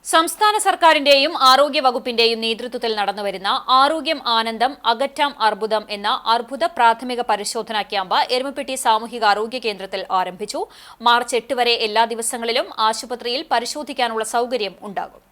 സംസ്ഥാന സർക്കാരിന്റെയും ആരോഗ്യ വകുപ്പിന്റെയും നേതൃത്വത്തിൽ നടന്നുവരുന്ന ആരോഗ്യം ആനന്ദം അകറ്റാം അർബുദം എന്ന അർബുദ പ്രാഥമിക പരിശോധനാ ക്യാമ്പ് എരുമപ്പെട്ടി സാമൂഹികാരോഗ്യ കേന്ദ്രത്തിൽ ആരംഭിച്ചു. മാർച്ച് 8 വരെ എല്ലാ ദിവസങ്ങളിലും ആശുപത്രിയിൽ പരിശോധിക്കാനുള്ള സൗകര്യം ഉണ്ടാകും.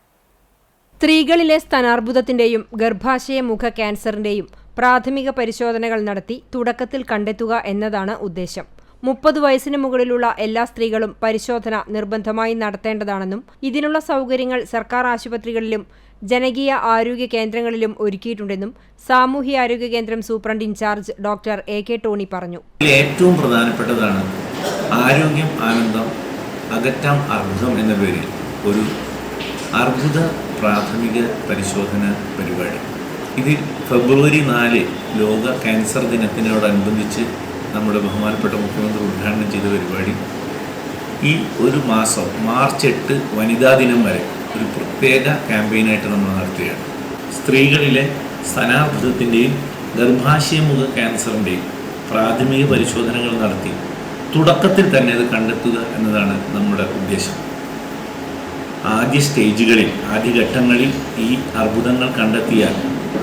സ്ത്രീകളിലെ സ്തനാർബുദത്തിന്റെയും ഗർഭാശയ മുഖ ക്യാൻസറിന്റെയും പ്രാഥമിക പരിശോധനകൾ നടത്തി തുടക്കത്തിൽ കണ്ടെത്തുക എന്നതാണ് ഉദ്ദേശം. 30 വയസ്സിന് മുകളിലുള്ള എല്ലാ സ്ത്രീകളും പരിശോധന നിർബന്ധമായി നടത്തേണ്ടതാണെന്നും ഇതിനുള്ള സൗകര്യങ്ങൾ സർക്കാർ ആശുപത്രികളിലും ജനകീയ ആരോഗ്യ കേന്ദ്രങ്ങളിലും ഒരുക്കിയിട്ടുണ്ടെന്നും സാമൂഹ്യാരോഗ്യ കേന്ദ്രം superintendent incharge doctor AK Tony പറഞ്ഞു. ഏറ്റവും പ്രധാനപ്പെട്ടതാണ് ആരോഗ്യം ആനന്ദം അകറ്റാം അർബുദം എന്ന പേരിൽ ഒരു അർബുദ പ്രാഥമിക പരിശോധന പരിപാടി. ഇത് ഫെബ്രുവരി 4 ലോക ക്യാൻസർ ദിനത്തിനോടനുബന്ധിച്ച് നമ്മുടെ ബഹുമാനപ്പെട്ട മുഖ്യമന്ത്രി ഉദ്ഘാടനം ചെയ്ത പരിപാടി ഈ ഒരു മാസം മാർച്ച് 8 വനിതാ ദിനം വരെ ഒരു പ്രത്യേക ക്യാമ്പയിനായിട്ട് നമ്മൾ നടത്തുകയാണ്. സ്ത്രീകളിലെ സ്തനാർബുദത്തിൻ്റെയും ഗർഭാശയമുഖ ക്യാൻസറിൻ്റെയും പ്രാഥമിക പരിശോധനകൾ നടത്തി തുടക്കത്തിൽ തന്നെ അത് കണ്ടെത്തുക എന്നതാണ് നമ്മുടെ ഉദ്ദേശം. ആദ്യ സ്റ്റേജുകളിൽ ആദ്യഘട്ടങ്ങളിൽ ഈ അർബുദങ്ങൾ കണ്ടെത്തിയാൽ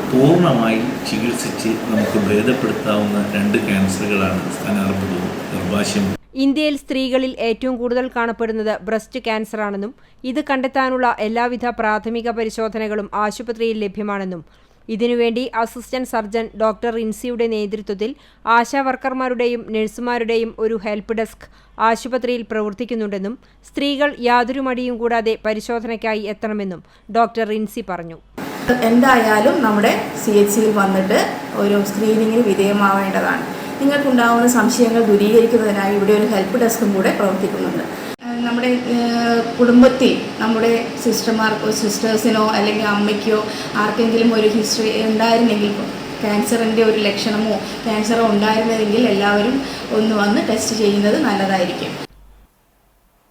പൂർണ്ണമായി ചികിത്സിച്ച് നമുക്ക് ഭേദപ്പെടുത്താവുന്ന 2 ക്യാൻസറുകളാണ് സ്തനാർബുദവും ഗർഭാശയവും. ഇന്ത്യയിൽ സ്ത്രീകളിൽ ഏറ്റവും കൂടുതൽ കാണപ്പെടുന്നത് ബ്രസ്റ്റ് ക്യാൻസർ ആണെന്നും ഇത് കണ്ടെത്താനുള്ള എല്ലാവിധ പ്രാഥമിക പരിശോധനകളും ആശുപത്രിയിൽ ലഭ്യമാണെന്നും ഇതിനുവേണ്ടി അസിസ്റ്റന്റ് സർജൻ ഡോക്ടർ റിൻസിയുടെ നേതൃത്വത്തിൽ ആശാ വർക്കർമാരുടെയും നഴ്സുമാരുടെയും ഒരു ഹെൽപ്പ് ഡെസ്ക് ആശുപത്രിയിൽ പ്രവർത്തിക്കുന്നുണ്ടെന്നും സ്ത്രീകൾ യാതൊരു മടിയും കൂടാതെ പരിശോധനയ്ക്കായി എത്തണമെന്നും ഡോക്ടർ റിൻസി പറഞ്ഞു. എന്തായാലും നമ്മുടെ CHCയിൽ വന്നിട്ട് ഒരു സ്ക്രീനിങ്ങിന് വിധേയമാവേണ്ടതാണ്. നിങ്ങൾക്കുണ്ടാകുന്ന സംശയങ്ങൾ ദൂരീകരിക്കുന്നതിനായി ഇവിടെ ഒരു ഹെൽപ്പ് ഡെസ്കും കൂടെ പ്രവർത്തിക്കുന്നുണ്ട്. നമ്മുടെ കുടുംബത്തിൽ നമ്മുടെ സിസ്റ്റേഴ്സിനോ അല്ലെങ്കിൽ അമ്മയ്ക്കോ ആർക്കെങ്കിലും ഒരു ഹിസ്റ്ററി ഉണ്ടായിരുന്നെങ്കിൽ ക്യാൻസറിൻ്റെ ഒരു ലക്ഷണമോ ക്യാൻസറോ ഉണ്ടായിരുന്നതെങ്കിൽ എല്ലാവരും ഒന്ന് വന്ന് ടെസ്റ്റ് ചെയ്യുന്നത് നല്ലതായിരിക്കും.